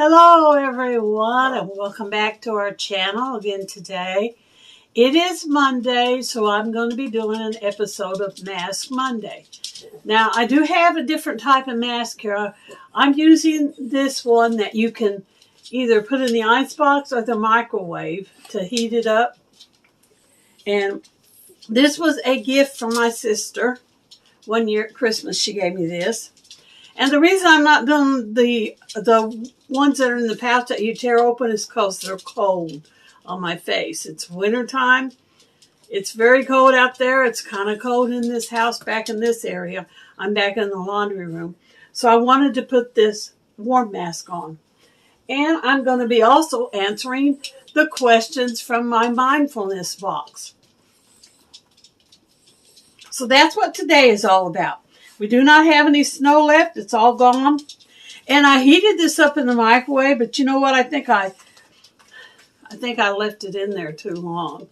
Hello everyone and welcome back to our channel again today. It is Monday, so I'm going to be doing an episode of Mask Monday. Now I do have a different type of mask here. I'm using this one that you can either put in the icebox or the microwave to heat it up. And this was a gift from my sister. One year at Christmas she gave me this. And the reason I'm not doing the ones that are in the pouch that you tear open is because they're cold on my face. It's wintertime. It's very cold out there. It's kind of cold in this house back in this area. I'm back in the laundry room. So I wanted to put this warm mask on. And I'm going to be also answering the questions from my mindfulness box. So that's what today is all about. We do not have any snow left. It's all gone. And I heated this up in the microwave, but you know what? I think I left it in there too long.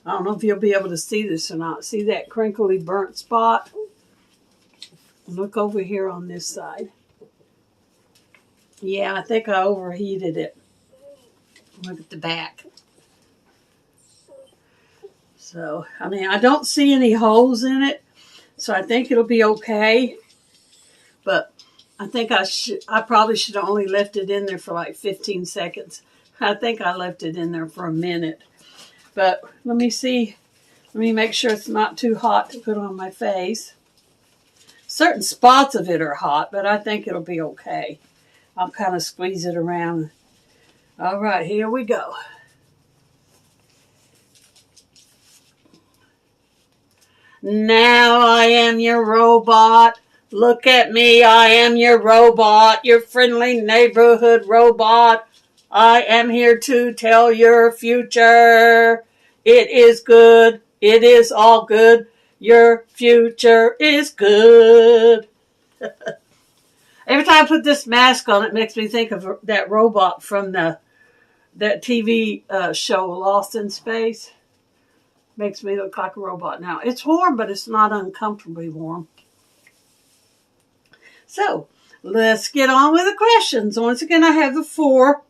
I don't know if you'll be able to see this or not. See that crinkly burnt spot? Look over here on this side. Yeah, I think I overheated it. Look at the back. So, I don't see any holes in it. So I think it'll be okay. But I think I probably should have only left it in there for like 15 seconds. I think I left it in there for a minute. But let me see. Let me make sure it's not too hot to put on my face. Certain spots of it are hot, but I think it'll be okay. I'll kind of squeeze it around. All right, here we go. Now I am your robot. Look at me, I am your robot, your friendly neighborhood robot. I am here to tell your future. It is good. It is all good. Your future is good. Every time I put this mask on, it makes me think of that robot from that TV show, Lost in Space. Makes me look like a robot. Now, it's warm, but it's not uncomfortably warm. So, let's get on with the questions. Once again, I have the 4.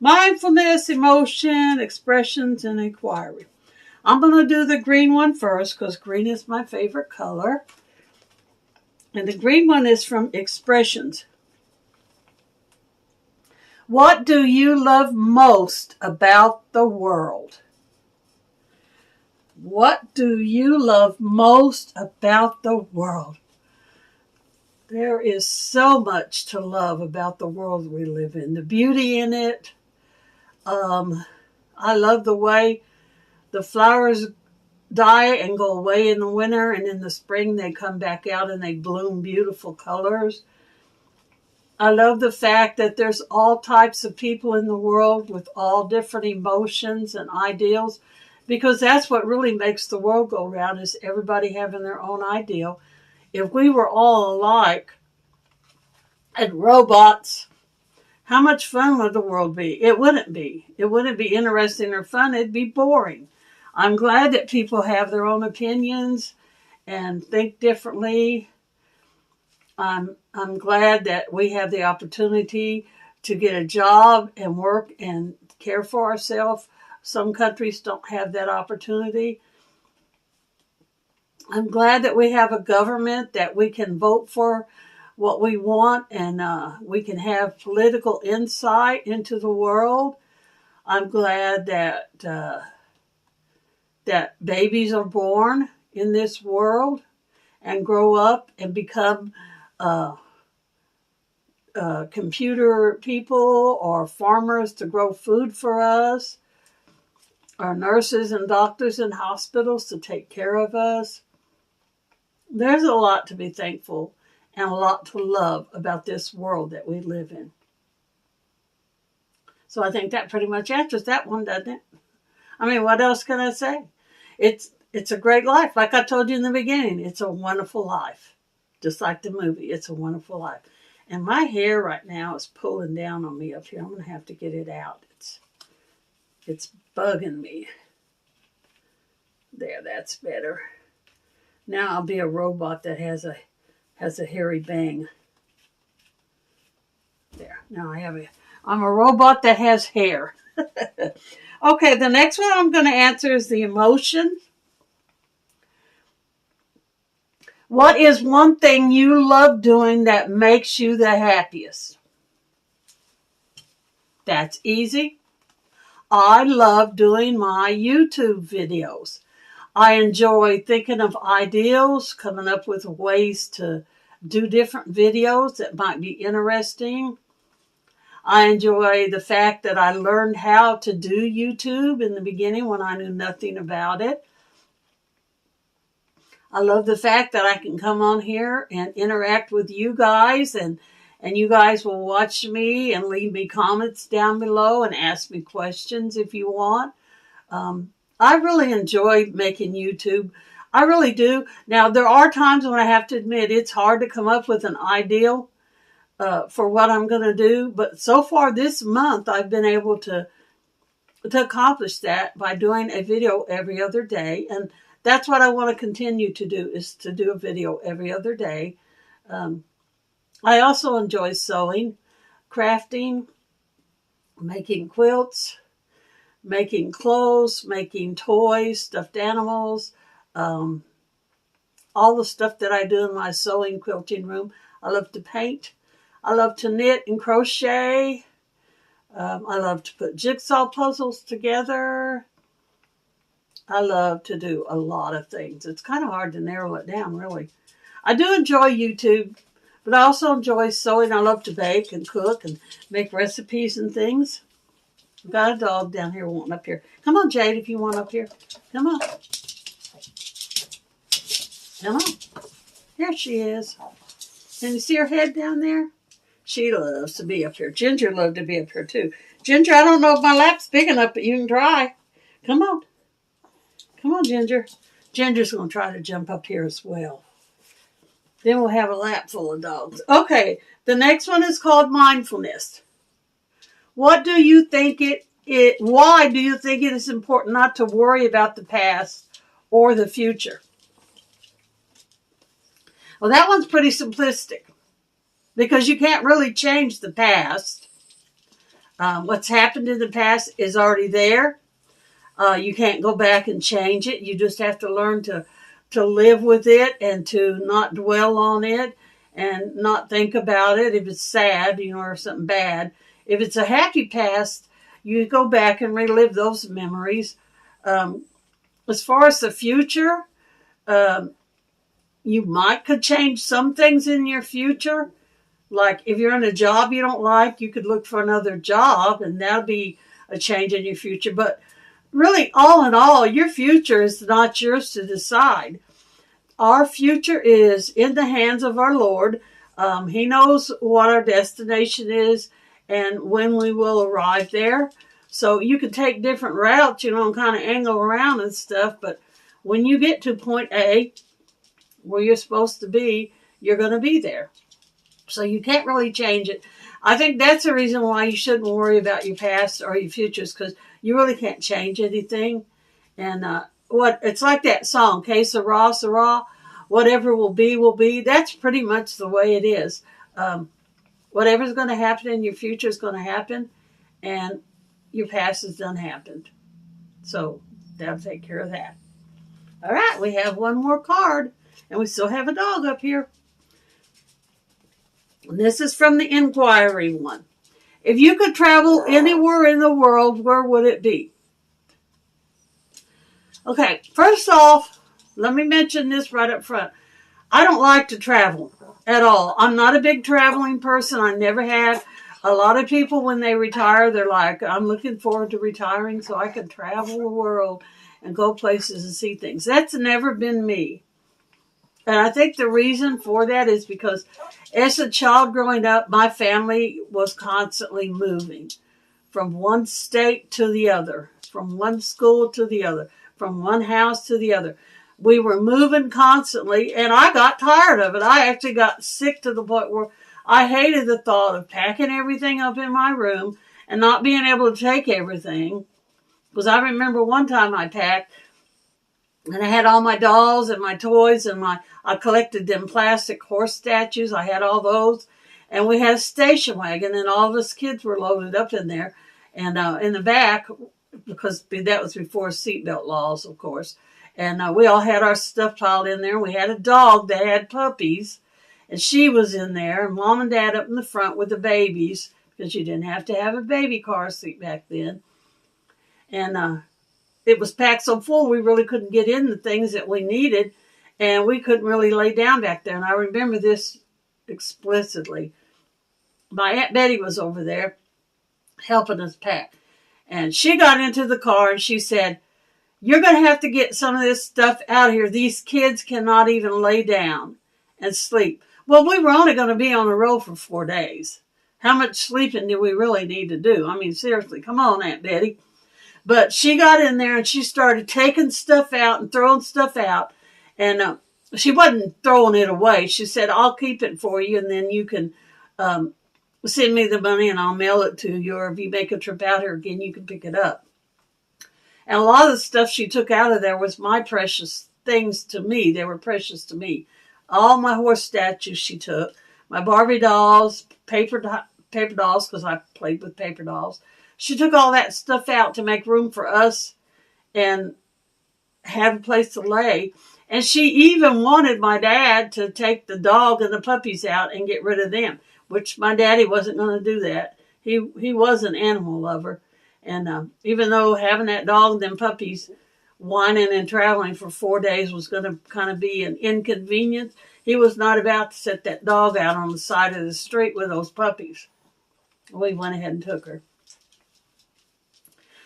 Mindfulness, emotion, expressions, and inquiry. I'm going to do the green one first because green is my favorite color. And the green one is from expressions. What do you love most about the world? What do you love most about the world? There is so much to love about the world we live in. The beauty in it. I love the way the flowers die and go away in the winter, and in the spring they come back out and they bloom beautiful colors. I love the fact that there's all types of people in the world with all different emotions and ideals, because that's what really makes the world go round, is everybody having their own ideal. If we were all alike and robots, how much fun would the world be? It wouldn't be. It wouldn't be interesting or fun. It'd be boring. I'm glad that people have their own opinions and think differently. I'm glad that we have the opportunity to get a job and work and care for ourselves. Some countries don't have that opportunity. I'm glad that we have a government that we can vote for what we want, and we can have political insight into the world. I'm glad that that babies are born in this world and grow up and become computer people or farmers to grow food for us, or nurses and doctors in hospitals to take care of us. There's a lot to be thankful and a lot to love about this world that we live in. So I think that pretty much answers that one, doesn't it? What else can I say? It's a great life. Like I told you in the beginning, it's a wonderful life. Just like the movie, It's a Wonderful Life. And my hair right now is pulling down on me up here. I'm going to have to get it out. It's bugging me. There, that's better. Now I'll be a robot that has a hairy bang. There. Now I'm a robot that has hair. Okay, the next one I'm going to answer is the emotion. What is one thing you love doing that makes you the happiest? That's easy. I love doing my YouTube videos. I enjoy thinking of ideas, coming up with ways to do different videos that might be interesting. I enjoy the fact that I learned how to do YouTube in the beginning when I knew nothing about it. I love the fact that I can come on here and interact with you guys, and you guys will watch me and leave me comments down below and ask me questions if you want. I really enjoy making YouTube. I really do. Now, there are times when I have to admit it's hard to come up with an ideal for what I'm going to do. But so far this month, I've been able to accomplish that by doing a video every other day. And that's what I want to continue to do, is to do a video every other day. I also enjoy sewing, crafting, making quilts, making clothes, making toys, stuffed animals, all the stuff that I do in my sewing quilting room. I love to paint. I love to knit and crochet. I love to put jigsaw puzzles together. I love to do a lot of things. It's kind of hard to narrow it down, really. I do enjoy YouTube, but I also enjoy sewing. I love to bake and cook and make recipes and things. I've got a dog down here wanting up here. Come on, Jade, if you want up here. Come on. Come on. Here she is. Can you see her head down there? She loves to be up here. Ginger loves to be up here, too. Ginger, I don't know if my lap's big enough, but you can try. Come on. Come on, Ginger. Ginger's going to try to jump up here as well. Then we'll have a lap full of dogs. Okay, the next one is called mindfulness. What do you think why do you think it is important not to worry about the past or the future? Well, that one's pretty simplistic because you can't really change the past. What's happened in the past is already there. You can't go back and change it. You just have to learn to live with it and to not dwell on it and not think about it if it's sad, or something bad. If it's a happy past, you go back and relive those memories. As far as the future, you could change some things in your future. Like if you're in a job you don't like, you could look for another job, and that'll be a change in your future. But really, all in all, your future is not yours to decide. Our future is in the hands of our Lord. He knows what our destination is and when we will arrive there. So you can take different routes, and kind of angle around and stuff. But when you get to point A, where you're supposed to be, you're going to be there. So you can't really change it. I think that's the reason why you shouldn't worry about your past or your futures, because you really can't change anything. And it's like that song, Que Sera, Sera, whatever will be, will be. That's pretty much the way it is. Whatever's going to happen in your future is going to happen, and your past has done happened. So that'll take care of that. All right, we have one more card, and we still have a dog up here. And this is from the inquiry one. If you could travel anywhere in the world, where would it be? Okay, first off, let me mention this right up front. I don't like to travel at all. I'm not a big traveling person. I never have. A lot of people, when they retire, they're like, I'm looking forward to retiring so I can travel the world and go places and see things. That's never been me. And I think the reason for that is because as a child growing up, my family was constantly moving from one state to the other, from one school to the other, from one house to the other. We were moving constantly, and I got tired of it. I actually got sick to the point where I hated the thought of packing everything up in my room and not being able to take everything. Because I remember one time I packed, and I had all my dolls and my toys, and I collected them plastic horse statues. I had all those. And we had a station wagon, and all of us kids were loaded up in there. And in the back, because that was before seatbelt laws, of course. And we all had our stuff piled in there. We had a dog that had puppies, and she was in there. And Mom and Dad up in the front with the babies, because you didn't have to have a baby car seat back then. And it was packed so full we really couldn't get in the things that we needed, and we couldn't really lay down back there. And I remember this explicitly. My Aunt Betty was over there helping us pack. And she got into the car and she said, "You're going to have to get some of this stuff out of here. These kids cannot even lay down and sleep." Well, we were only going to be on the road for 4 days. How much sleeping do we really need to do? I mean, seriously, come on, Aunt Betty. But she got in there and she started taking stuff out and throwing stuff out. And she wasn't throwing it away. She said, "I'll keep it for you, and then you can send me the money and I'll mail it to you. Or if you make a trip out here again, you can pick it up." And a lot of the stuff she took out of there was my precious things to me. They were precious to me. All my horse statues she took. My Barbie dolls, paper dolls, because I played with paper dolls. She took all that stuff out to make room for us and have a place to lay. And she even wanted my dad to take the dog and the puppies out and get rid of them, which my daddy wasn't going to do that. He was an animal lover. And even though having that dog and them puppies whining and traveling for 4 days was going to kind of be an inconvenience, he was not about to set that dog out on the side of the street with those puppies. We went ahead and took her.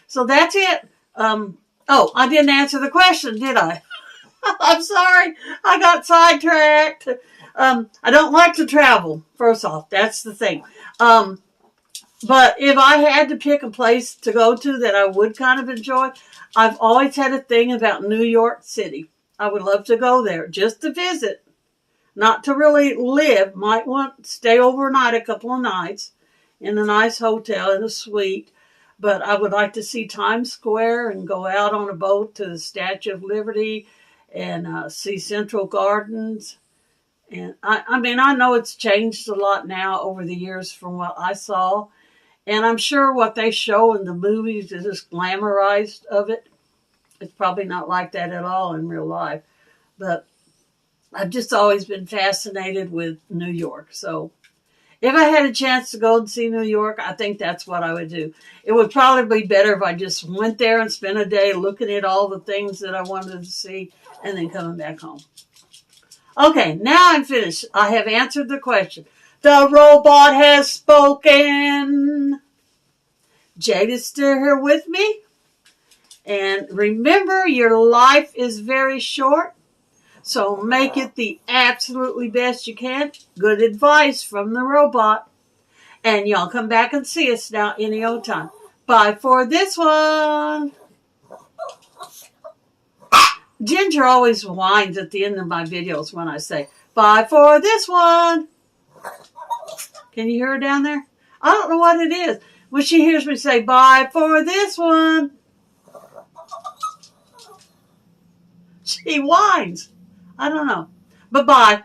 So that's it. I didn't answer the question, did I? I'm sorry. I got sidetracked. I don't like to travel, first off. That's the thing. But if I had to pick a place to go to that I would kind of enjoy, I've always had a thing about New York City. I would love to go there just to visit, not to really live. Might want to stay overnight a couple of nights in a nice hotel, in a suite. But I would like to see Times Square and go out on a boat to the Statue of Liberty and see Central Gardens. And I mean, I know it's changed a lot now over the years from what I saw. And I'm sure what they show in the movies is just glamorized of it. It's probably not like that at all in real life. But I've just always been fascinated with New York. So if I had a chance to go and see New York, I think that's what I would do. It would probably be better if I just went there and spent a day looking at all the things that I wanted to see and then coming back home. Okay, now I'm finished. I have answered the question. The robot has spoken. Jade is still here with me. And remember, your life is very short. So make it the absolutely best you can. Good advice from the robot. And y'all come back and see us now any old time. Bye for this one. Ginger always whines at the end of my videos when I say, bye for this one. Can you hear her down there? I don't know what it is. When she hears me say, bye for this one, she whines. I don't know. But bye.